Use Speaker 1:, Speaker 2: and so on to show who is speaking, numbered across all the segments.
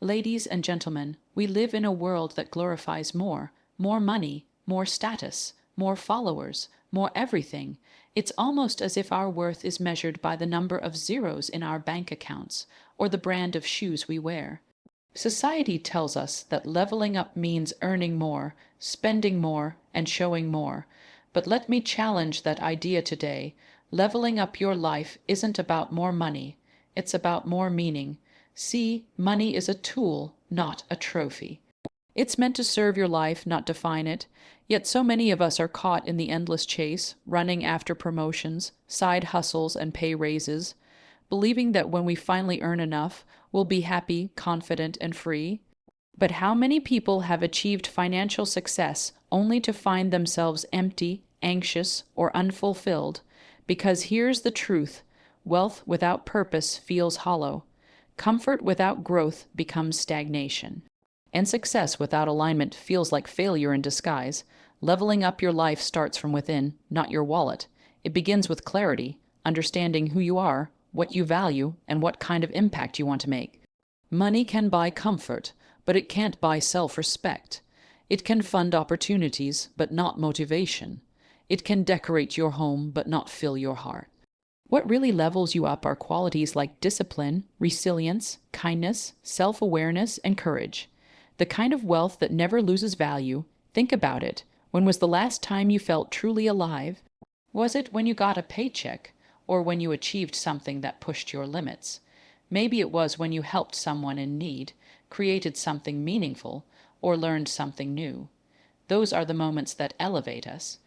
Speaker 1: Ladies and gentlemen, we live in a world that glorifies more money, more status, more followers, more everything. It's almost as if our worth is measured by the number of zeros in our bank accounts or the brand of shoes we wear. Society tells us that leveling up means earning more, spending more, and showing more. But let me challenge that idea today. Leveling up your life isn't about more money, it's about more meaning. See, money is a tool, not a trophy. It's meant to serve your life, not define it. Yet so many of us are caught in the endless chase, running after promotions, side hustles, and pay raises, believing that when we finally earn enough, we'll be happy, confident, and free. But how many people have achieved financial success only to find themselves empty, anxious, or unfulfilled? Because here's the truth: wealth without purpose feels hollow. Comfort without growth becomes stagnation. And success without alignment feels like failure in disguise. Leveling up your life starts from within, not your wallet. It begins with clarity, understanding who you are, what you value, and what kind of impact you want to make. Money can buy comfort, but it can't buy self-respect. It can fund opportunities, but not motivation. It can decorate your home, but not fill your heart. What really levels you up are qualities like discipline, resilience, kindness, self-awareness, and courage. The kind of wealth that never loses value. Think about it. When was the last time you felt truly alive? Was it when you got a paycheck, or when you achieved something that pushed your limits? Maybe it was when you helped someone in need, created something meaningful, or learned something new. Those are the moments that elevate us.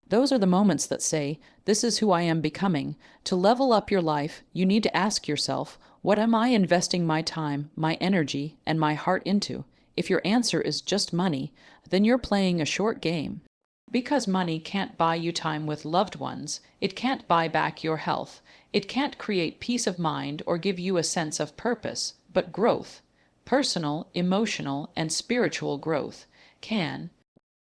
Speaker 1: Those are the moments that say, this is who I am becoming. To level up your life, you need to ask yourself, what am I investing my time, my energy, and my heart into? If your answer is just money, then you're playing a short game. Because money can't buy you time with loved ones, it can't buy back your health, it can't create peace of mind or give you a sense of purpose, but growth, personal, emotional, and spiritual growth, can.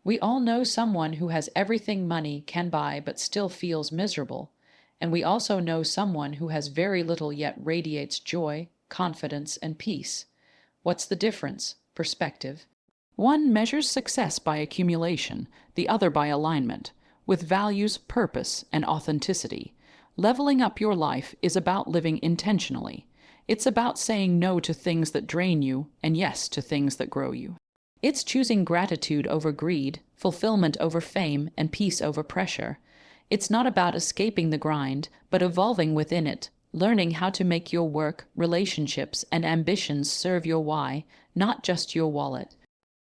Speaker 1: We all know someone who has everything money can buy but still feels miserable. And we also know someone who has very little yet radiates joy, confidence, and peace. What's the difference? Perspective. One measures success by accumulation, the other by alignment, with values, purpose, and authenticity. Leveling up your life is about living intentionally. It's about saying no to things that drain you and yes to things that grow you. It's choosing gratitude over greed, fulfillment over fame, and peace over pressure. It's not about escaping the grind, but evolving within it, learning how to make your work, relationships, and ambitions serve your why, not just your wallet.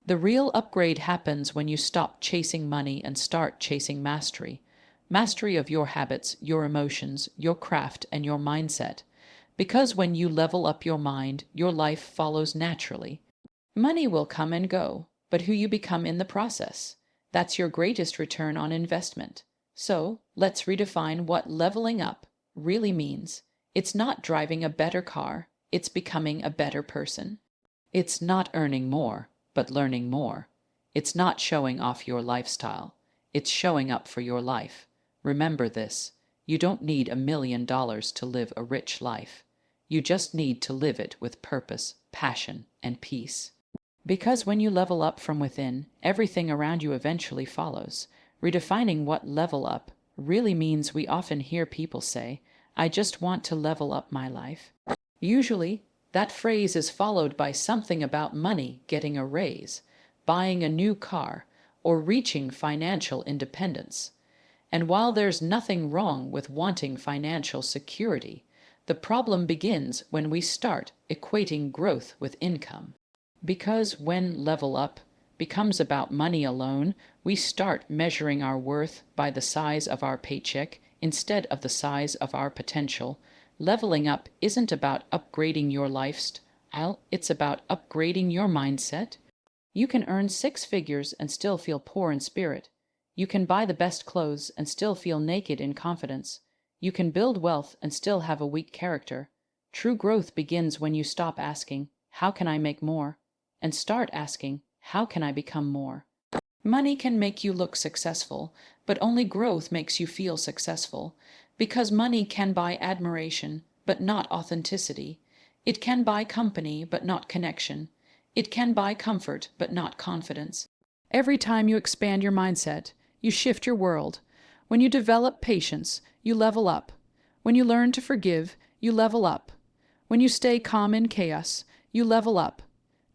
Speaker 1: The real upgrade happens when you stop chasing money and start chasing mastery. Mastery of your habits, your emotions, your craft, and your mindset. Because when you level up your mind, your life follows naturally. Money will come and go, but who you become in the process, that's your greatest return on investment. So, let's redefine what leveling up really means. It's not driving a better car, it's becoming a better person. It's not earning more, but learning more. It's not showing off your lifestyle, it's showing up for your life. Remember this, you don't need $1 million to live a rich life. You just need to live it with purpose, passion, and peace. Because when you level up from within, everything around you eventually follows. Redefining what level up really means. We often hear people say, I just want to level up my life. Usually, that phrase is followed by something about money, getting a raise, buying a new car, or reaching financial independence. And while there's nothing wrong with wanting financial security, the problem begins when we start equating growth with income. Because when level up becomes about money alone, we start measuring our worth by the size of our paycheck instead of the size of our potential. Leveling up isn't about upgrading your lifestyle, it's about upgrading your mindset. You can earn 6 figures and still feel poor in spirit. You can buy the best clothes and still feel naked in confidence. You can build wealth and still have a weak character. True growth begins when you stop asking, how can I make more? And start asking, how can I become more? Money can make you look successful, but only growth makes you feel successful. Because money can buy admiration, but not authenticity. It can buy company, but not connection. It can buy comfort, but not confidence. Every time you expand your mindset, you shift your world. When you develop patience, you level up. When you learn to forgive, you level up. When you stay calm in chaos, you level up.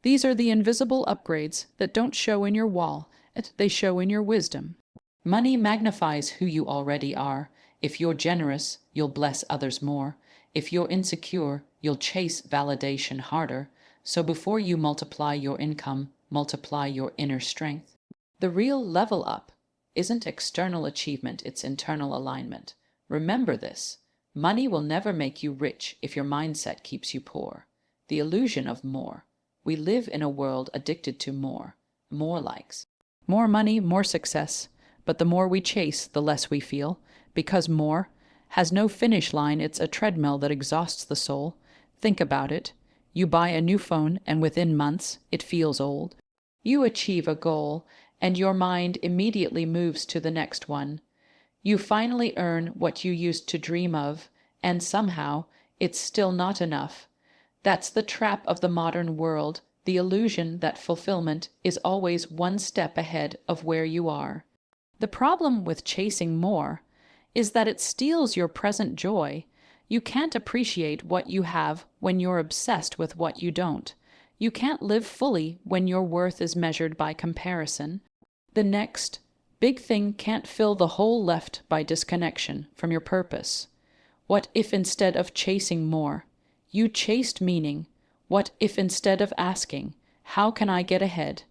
Speaker 1: These are the invisible upgrades that don't show in your wall, they show in your wisdom. Money magnifies who you already are. If you're generous, you'll bless others more. If you're insecure, you'll chase validation harder. So before you multiply your income, multiply your inner strength. The real level up isn't external achievement, it's internal alignment. Remember this. Money will never make you rich if your mindset keeps you poor. The illusion of more. We live in a world addicted to more likes. More money, more success. But the more we chase, the less we feel. Because more has no finish line, it's a treadmill that exhausts the soul. Think about it. You buy a new phone, and within months, it feels old. You achieve a goal, and your mind immediately moves to the next one. You finally earn what you used to dream of, and somehow, it's still not enough. That's the trap of the modern world, the illusion that fulfillment is always one step ahead of where you are. The problem with chasing more is that it steals your present joy. You can't appreciate what you have when you're obsessed with what you don't. You can't live fully when your worth is measured by comparison. The next big thing can't fill the hole left by disconnection from your purpose. What if instead of chasing more, you chased meaning? What if instead of asking, how can I get ahead,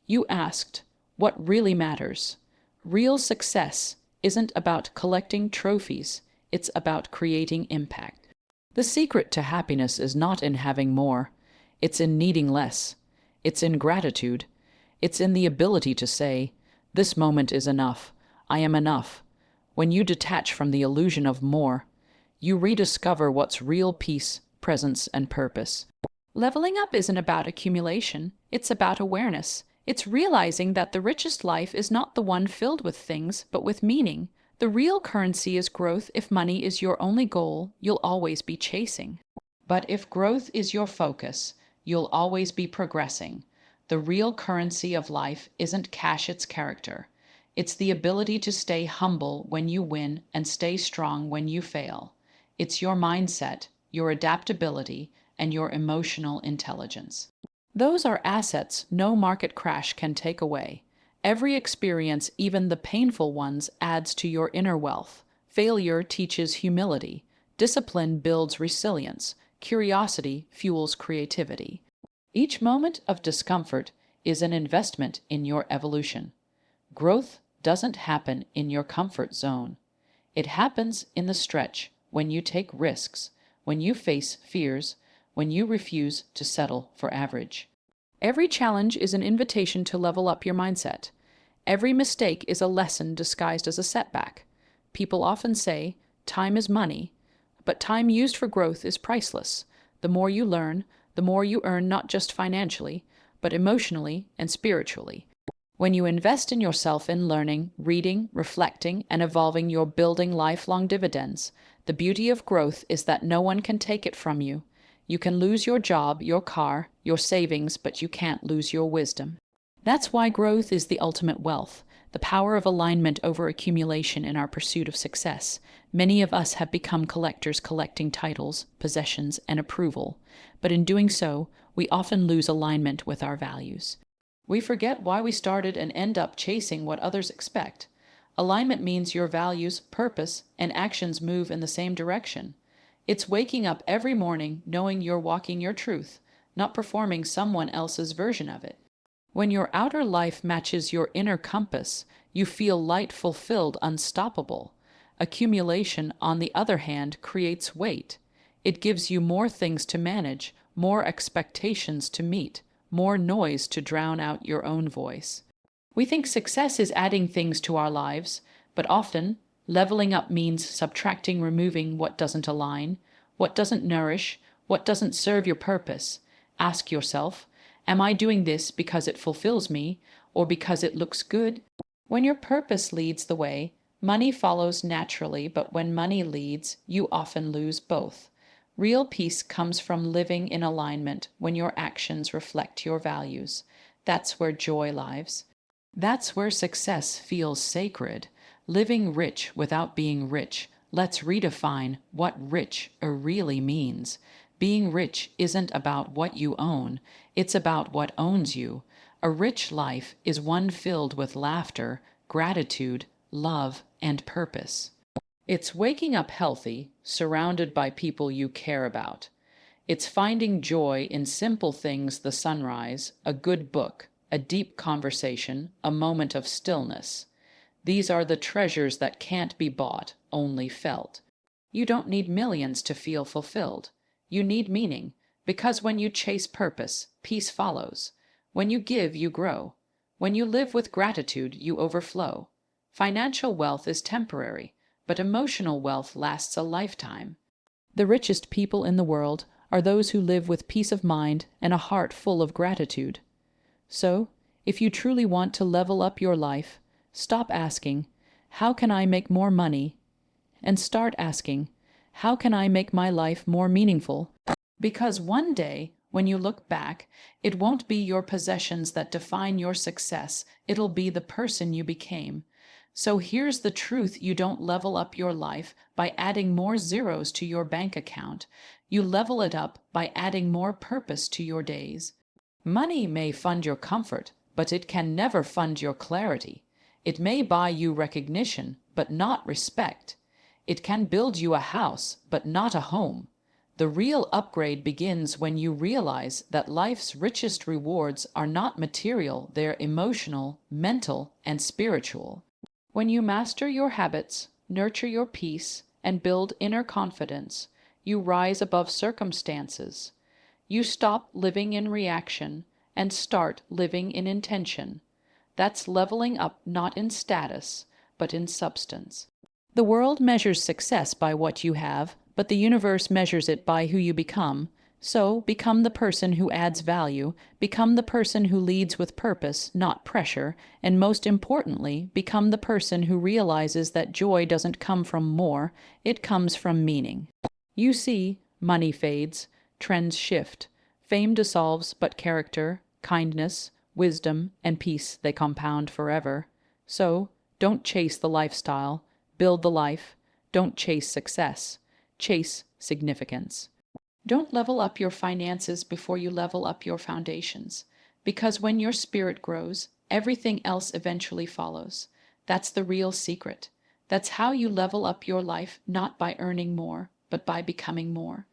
Speaker 1: you asked, what really matters? Real success isn't about collecting trophies, it's about creating impact. The secret to happiness is not in having more, it's in needing less. It's in gratitude. It's in the ability to say, this moment is enough, I am enough. When you detach from the illusion of more, you rediscover what's real peace, presence, and purpose. Leveling up isn't about accumulation, it's about awareness. It's realizing that the richest life is not the one filled with things, but with meaning. The real currency is growth. If money is your only goal, you'll always be chasing. But if growth is your focus, you'll always be progressing. The real currency of life isn't cash, it's character. It's the ability to stay humble when you win and stay strong when you fail. It's your mindset, your adaptability, and your emotional intelligence. Those are assets no market crash can take away. Every experience, even the painful ones, adds to your inner wealth. Failure teaches humility. Discipline builds resilience. Curiosity fuels creativity. Each moment of discomfort is an investment in your evolution. Growth doesn't happen in your comfort zone. It happens in the stretch, when you take risks, when you face fears, when you refuse to settle for average. Every challenge is an invitation to level up your mindset. Every mistake is a lesson disguised as a setback. People often say, time is money, but time used for growth is priceless. The more you learn, the more you earn, not just financially, but emotionally and spiritually. When you invest in yourself in learning, reading, reflecting, and evolving, you're building lifelong dividends. The beauty of growth is that no one can take it from you. You can lose your job, your car, your savings, but you can't lose your wisdom. That's why growth is the ultimate wealth, the power of alignment over accumulation in our pursuit of success. Many of us have become collectors, collecting titles, possessions, and approval. But in doing so, we often lose alignment with our values. We forget why we started and end up chasing what others expect. Alignment means your values, purpose, and actions move in the same direction. It's waking up every morning knowing you're walking your truth, not performing someone else's version of it. When your outer life matches your inner compass, you feel light, fulfilled, unstoppable. Accumulation, on the other hand, creates weight. It gives you more things to manage, more expectations to meet, more noise to drown out your own voice. We think success is adding things to our lives, but often, leveling up means subtracting, removing what doesn't align, what doesn't nourish, what doesn't serve your purpose. Ask yourself, am I doing this because it fulfills me, or because it looks good? When your purpose leads the way, money follows naturally, but when money leads, you often lose both. Real peace comes from living in alignment when your actions reflect your values. That's where joy lives. That's where success feels sacred. Living rich without being rich. Let's redefine what rich really means. Being rich isn't about what you own, it's about what owns you. A rich life is one filled with laughter, gratitude, love, and purpose. It's waking up healthy, surrounded by people you care about. It's finding joy in simple things: the sunrise, a good book, a deep conversation, a moment of stillness. These are the treasures that can't be bought, only felt. You don't need millions to feel fulfilled. You need meaning, because when you chase purpose, peace follows. When you give, you grow. When you live with gratitude, you overflow. Financial wealth is temporary, but emotional wealth lasts a lifetime. The richest people in the world are those who live with peace of mind and a heart full of gratitude. So, if you truly want to level up your life, stop asking, "How can I make more money?" and start asking, "How can I make my life more meaningful?" Because one day, when you look back, it won't be your possessions that define your success, it'll be the person you became. So here's the truth: you don't level up your life by adding more zeros to your bank account. You level it up by adding more purpose to your days. Money may fund your comfort, but it can never fund your clarity. It may buy you recognition, but not respect. It can build you a house, but not a home. The real upgrade begins when you realize that life's richest rewards are not material, they're emotional, mental, and spiritual. When you master your habits, nurture your peace, and build inner confidence, you rise above circumstances. You stop living in reaction and start living in intention. That's leveling up, not in status, but in substance. The world measures success by what you have, but the universe measures it by who you become. So, become the person who adds value, become the person who leads with purpose, not pressure, and most importantly, become the person who realizes that joy doesn't come from more, it comes from meaning. You see, money fades, trends shift, fame dissolves, but character, kindness, wisdom, and peace, they compound forever. So, don't chase the lifestyle, build the life. Don't chase success, chase significance. Don't level up your finances before you level up your foundations, because when your spirit grows, everything else eventually follows. That's the real secret. That's how you level up your life, not by earning more, but by becoming more.